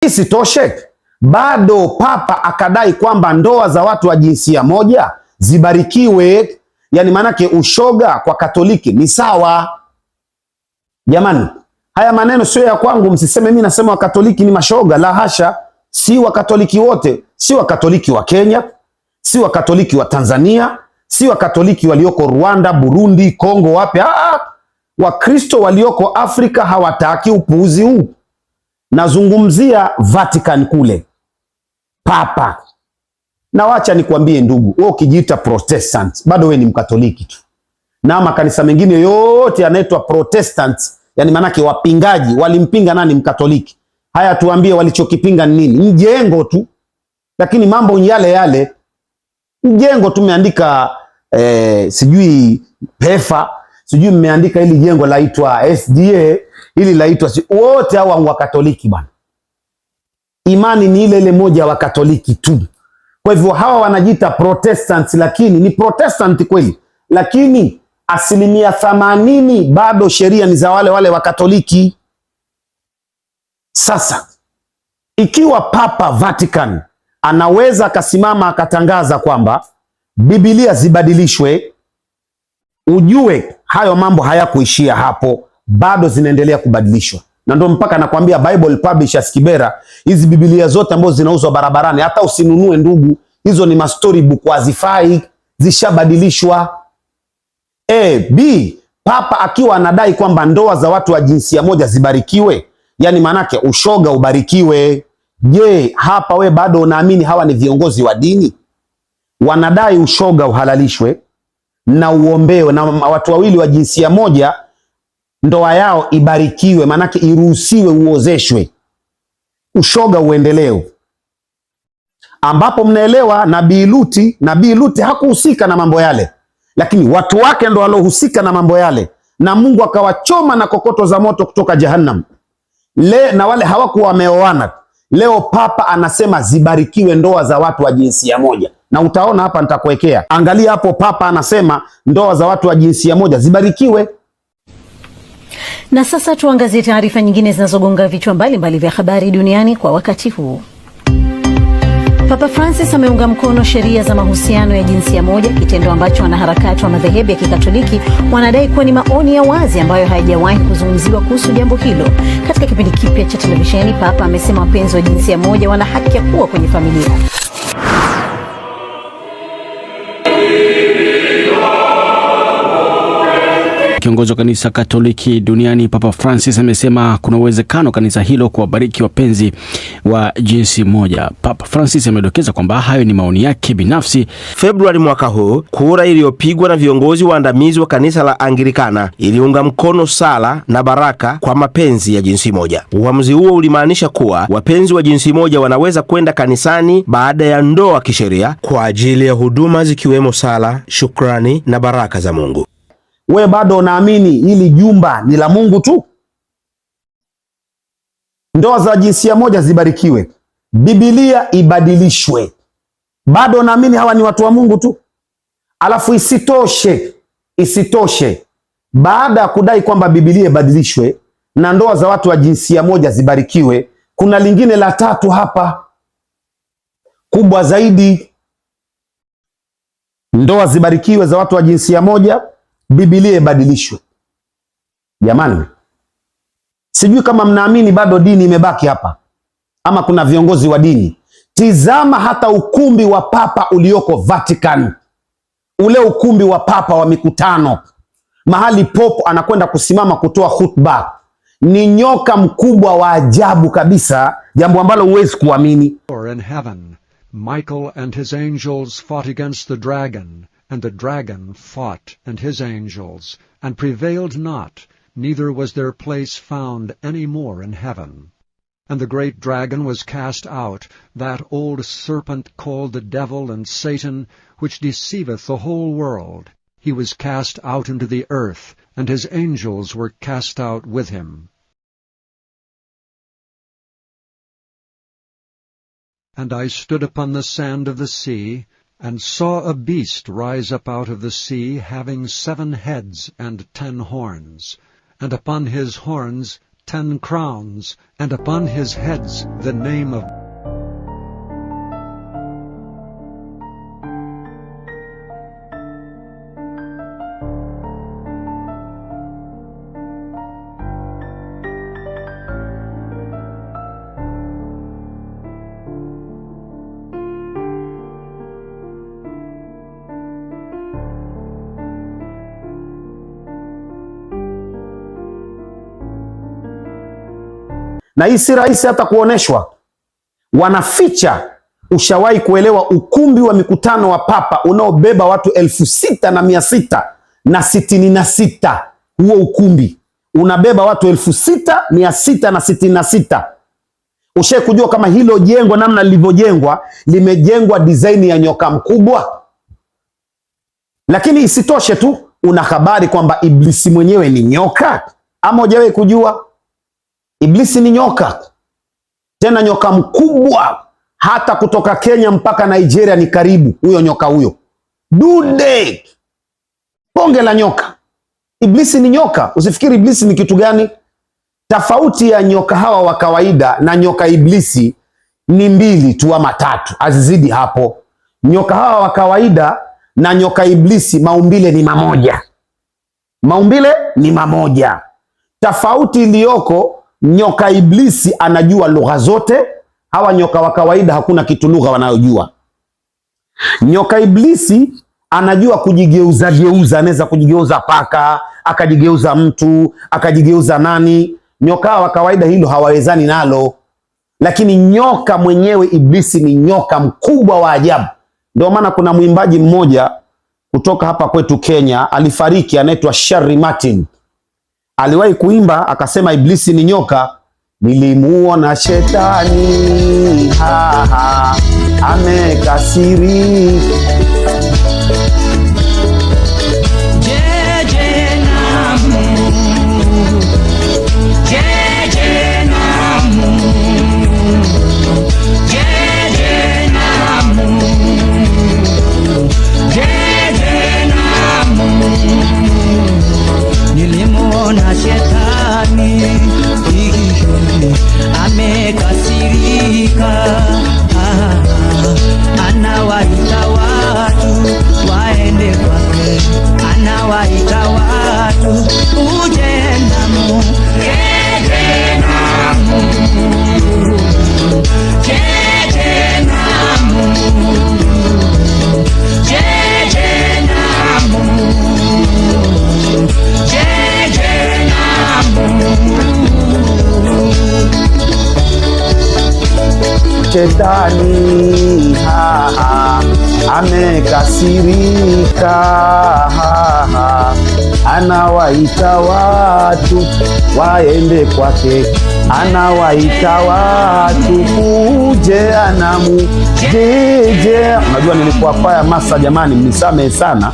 Hii sitoshe, bado Papa akadai kwamba ndoa za watu wa jinsia moja zibarikiwe. Yani manake ushoga kwa Katoliki ni sawa. Jamani, haya maneno sio ya kwangu, msiseme mimi nasema Wakatoliki ni mashoga. La hasha, si Wakatoliki wote, si Wakatoliki wa Kenya, si Wakatoliki wa Tanzania, si Wakatoliki walioko Rwanda, Burundi, Kongo, wapi. Wakristo walioko Afrika hawataki upuuzi huu. Nazungumzia Vatican kule, Papa. Na wacha nikwambie ndugu, wewe ukijiita Protestant bado wewe ni Mkatoliki tu, na makanisa mengine yote yanaitwa Protestant, yani manake wapingaji. Walimpinga nani? Mkatoliki. Haya, tuambie walichokipinga nini? Mjengo tu, lakini mambo yale yale. Mjengo tumeandika sijui PEFA, sijui mmeandika hili jengo laitwa SDA, hili laitwa wote hawa wa Katoliki bwana. Imani ni ile ile moja wa Katoliki tu. Kwa hivyo hawa wanajiita Protestants, lakini ni Protestant kweli, lakini 80% bado sheria ni za wale wale wa Katoliki. Sasa ikiwa Papa Vatican anaweza akasimama akatangaza kwamba Biblia zibadilishwe, ujue hayo mambo hayakuishia hapo, bado zinaendelea kubadilishwa. Na ndio mpaka nakwambia Bible Publishers Kibera, hizi Biblia zote ambazo zinauzwa barabarani hata usinunue ndugu, hizo ni story book, hazifai, zishabadilishwa. Papa akiwa anadai kwamba ndoa za watu wa jinsia moja zibarikiwe, yani manake ushoga ubarikiwe. Je, hapa we bado unaamini hawa ni viongozi wa dini? Wanadai ushoga uhalalishwe na uombewe, na watu wawili wa jinsia moja ndoa yao ibarikiwe, manake iruhusiwe, uozeshwe, ushoga uendelee. Ambapo mnaelewa Nabii Luti hakuhusika na mambo yale, lakini watu wake ndo walohusika na mambo yale, na Mungu akawachoma na kokoto za moto kutoka Jahannam. Na wale hawakuwa wameoana. Leo Papa anasema zibarikiwe ndoa za watu wa jinsia moja, na utaona hapa nitakuwekea. Angalia hapo, Papa anasema ndoa za watu wa jinsia moja zibarikiwe. Na sasa tuangazie taarifa nyingine zinazogonga vichwa mbalimbali vya habari duniani kwa wakati huu. Papa Francis ameunga mkono sheria za mahusiano ya jinsia moja, kitendo ambacho wanaharakati wa madhehebu ya Kikatoliki wanadai kuwa ni maoni ya wazi ambayo hayajawahi kuzungumziwa kuhusu jambo hilo. Katika kipindi kipya cha televisheni, Papa amesema wapenzi wa jinsia moja wana haki ya kuwa kwenye familia. Kiongozi wa kanisa Katoliki duniani Papa Francis amesema kuna uwezekano kanisa hilo kuwabariki wapenzi wa jinsi moja. Papa Francis amedokeza kwamba hayo ni maoni yake binafsi. Februari mwaka huu, kura iliyopigwa na viongozi waandamizi wa kanisa la Anglikana iliunga mkono sala na baraka kwa mapenzi ya jinsi moja. Uamuzi huo ulimaanisha kuwa wapenzi wa jinsi moja wanaweza kwenda kanisani baada ya ndoa kisheria kwa ajili ya huduma zikiwemo sala, shukrani na baraka za Mungu. We bado unaamini hili jumba ni la Mungu tu? Ndoa za jinsia moja zibarikiwe, Biblia ibadilishwe, bado unaamini hawa ni watu wa Mungu tu? Alafu isitoshe, baada ya kudai kwamba Biblia ibadilishwe na ndoa za watu wa jinsia moja zibarikiwe, kuna lingine la tatu hapa kubwa zaidi. Ndoa zibarikiwe za watu wa jinsia moja, Biblia ibadilishwe. Jamani, sijui kama mnaamini bado dini imebaki hapa ama kuna viongozi wa dini. Tizama hata ukumbi wa Papa ulioko Vatican, ule ukumbi wa Papa wa mikutano, mahali Pope anakwenda kusimama kutoa khutba, ni nyoka mkubwa wa ajabu kabisa, jambo ambalo huwezi kuamini. In heaven, Michael and his angels fought against the dragon, and the dragon fought and his angels, and prevailed not, neither was their place found any more in heaven. And the great dragon was cast out, that old serpent called the devil and Satan, which deceiveth the whole world. He was cast out into the earth, and his angels were cast out with him. And I stood upon the sand of the sea, and saw a beast rise up out of the sea, having 7 heads and 10 horns, and upon his horns 10 crowns, and upon his heads the name of na hii si rahisi hata kuoneshwa. Wanaficha. Ushawahi kuelewa ukumbi wa mikutano wa Papa unaobeba watu 6,666? Huo ukumbi unabeba watu 6,666. Ushawahi kujua kama hilo jengo namna lilivyojengwa limejengwa design ya nyoka mkubwa? Lakini isitoshe tu, una habari kwamba Iblisi mwenyewe ni nyoka? Ama hujawahi kujua? Iblisi ni nyoka, tena nyoka mkubwa, hata kutoka Kenya mpaka Nigeria ni karibu. Huyo nyoka huyo dude, bonge la nyoka. Iblisi ni nyoka. Usifikiri Iblisi ni kitu gani. Tofauti ya nyoka hawa wa kawaida na nyoka Iblisi ni 2 tu ama 3, azizidi hapo. Nyoka hawa wa kawaida na nyoka Iblisi maumbile ni mamoja, maumbile ni mamoja. Tofauti iliyoko, nyoka Iblisi anajua lugha zote. Hawa nyoka wa kawaida hakuna kitu lugha wanayojua. Nyoka Iblisi anajua kujigeuza geuza, anaweza kujigeuza paka, akajigeuza mtu, akajigeuza nani. Nyoka wa kawaida hilo hawawezani nalo. Lakini nyoka mwenyewe Iblisi ni nyoka mkubwa wa ajabu. Ndio maana kuna mwimbaji mmoja kutoka hapa kwetu Kenya alifariki, anaitwa Sherry Martin. Aliwahi kuimba akasema Iblisi ni nyoka. Nilimuona shetani amekasiri. Nilimuona shetani amekasirika, anawaita watu waende kwake, anawaita watu uje namu, jeje namu, jeje namu, jeje namu. Shetani amekasirika, anawaita watu waende kwake, anawaita watu uje anamu, jeje. Unajua nilikuwa kwaya masa jamani, mnisamehe sana.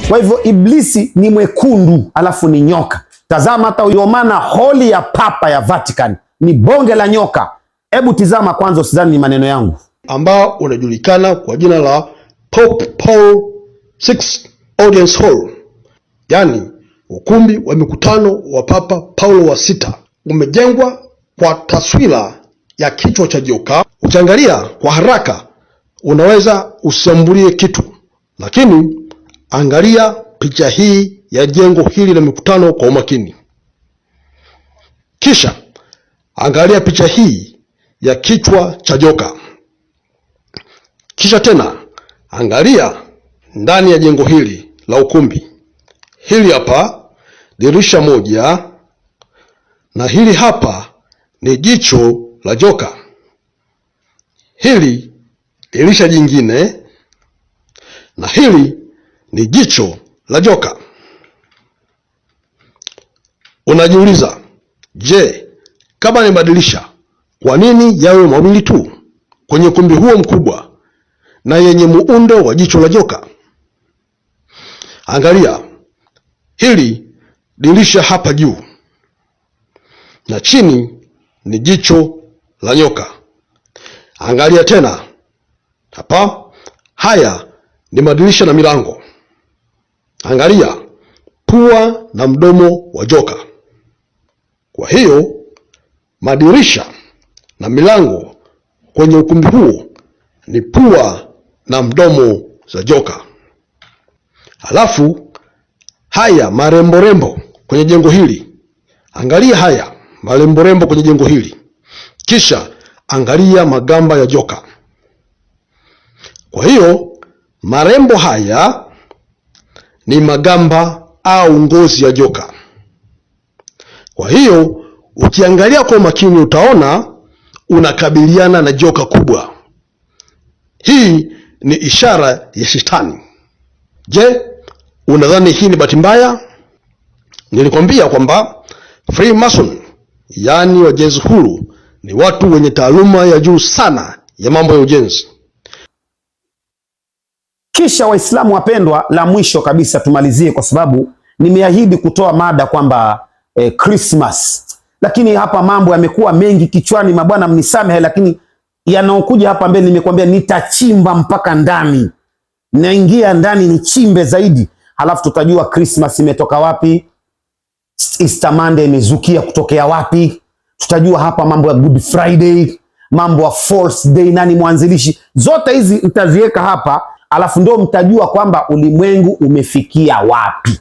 Kwa hivyo Iblisi ni mwekundu alafu ni nyoka. Tazama hata uyomana holi ya Papa ya Vatican ni bonge la nyoka. Hebu tizama kwanza, usidhani ni maneno yangu. Ambao unajulikana kwa jina la Pope Paul VI Audience Hall, yani ukumbi wa mikutano wa Papa Paulo wa 6. Umejengwa kwa taswira ya kichwa cha joka. Ukiangalia kwa haraka unaweza usiambulie kitu, lakini angalia picha hii ya jengo hili la mikutano kwa umakini. Kisha angalia picha hii ya kichwa cha joka. Kisha tena angalia ndani ya jengo hili la ukumbi. Hili hapa dirisha moja, na hili hapa ni jicho la joka. Hili dirisha jingine, na hili ni jicho la joka. Unajiuliza, je, kama nibadilisha, kwa nini yawe mawili tu kwenye ukumbi huo mkubwa na yenye muundo wa jicho la joka? Angalia hili dirisha hapa juu, na chini ni jicho la nyoka. Angalia tena hapa, haya ni madirisha na milango. Angalia pua na mdomo wa joka. Kwa hiyo madirisha na milango kwenye ukumbi huo ni pua na mdomo za joka. Halafu haya marembo kwenye jengo hili, angalia haya marembo kwenye jengo hili, kisha angalia magamba ya joka. Kwa hiyo marembo haya ni magamba au ngozi ya joka. Kwa hiyo ukiangalia kwa makini utaona unakabiliana na joka kubwa. Hii ni ishara ya Shetani. Je, unadhani hii ni bahati mbaya? Nilikwambia kwamba Freemason, yaani wajenzi huru, ni watu wenye taaluma ya juu sana ya mambo ya ujenzi. Kisha Waislamu wapendwa, la mwisho kabisa tumalizie, kwa sababu nimeahidi kutoa mada kwamba Christmas, lakini hapa mambo yamekuwa mengi kichwani, mabwana mnisamehe, lakini yanaokuja hapa mbele nimekwambia nitachimba mpaka ndani, naingia ndani nichimbe zaidi, halafu tutajua Christmas imetoka wapi, Easter Monday imezukia kutokea wapi, tutajua hapa mambo ya Good Friday, mambo ya False Day, nani mwanzilishi, zote hizi nitaziweka hapa, alafu ndio mtajua kwamba ulimwengu umefikia wapi.